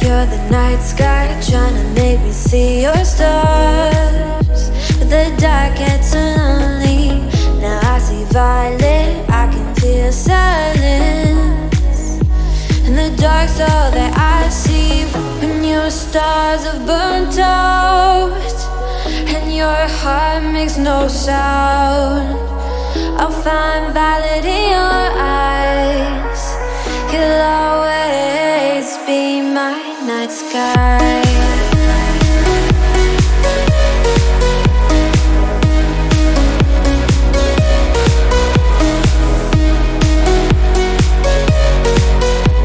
You're the night sky, trying to make me see your stars. But the dark gets lonely. Now I see violet, I can feel silence. And the dark's all that I see. When your stars have burnt out and your heart makes no sound, I'll find violet in your eyes. You'll always be my night sky.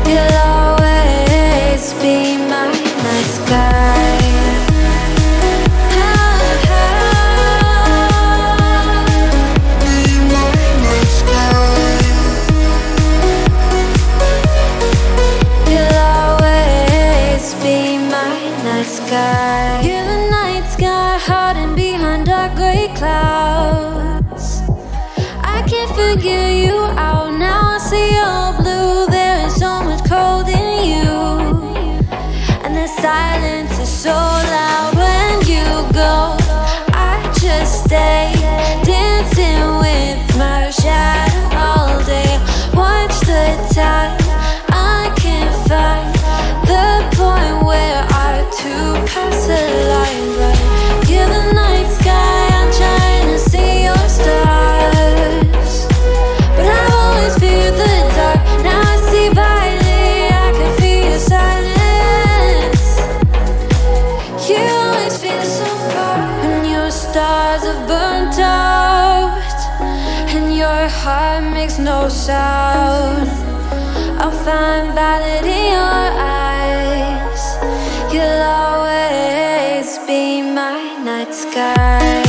You'll always be my night sky. You're the night sky, hiding behind dark gray clouds. I can't figure you out now. I see your blue. There is so much cold in you, and the silence is so loud when you go. I just stay dancing with my shadow all day. Watch the time. I can't find the point where to pass the line, right? You're the night sky, I'm trying to see your stars, but I've always feared the dark. Now I see violet, I can feel your silence. You always feel so far when your stars have burnt out and your heart makes no sound. I'll find violet in your eyes. You'll always be my night sky.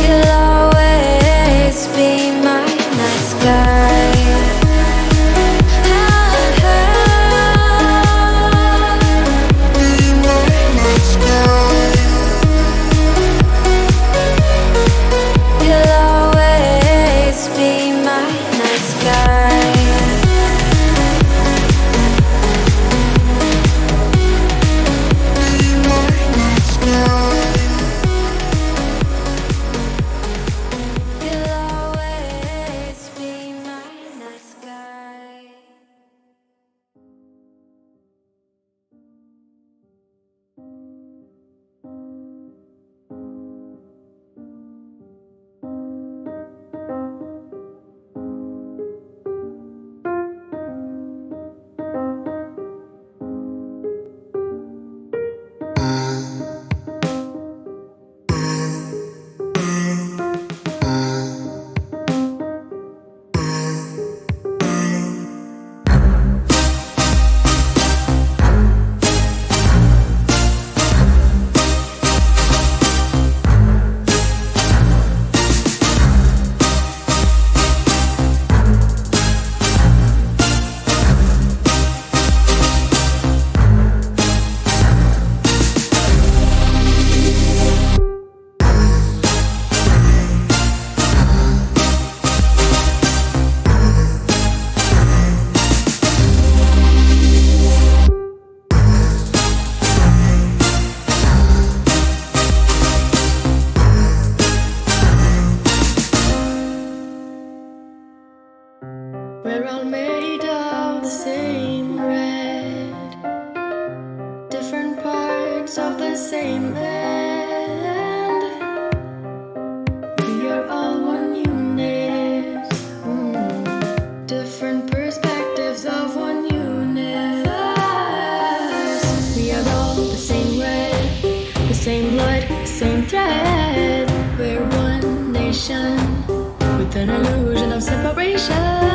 You'll always be my night sky. You'll always be my We're all made of the same red, different parts of the same land. We are all one unit, different perspectives of one universe. We are all the same red, the same blood, the same thread. We're one nation with an illusion of separation.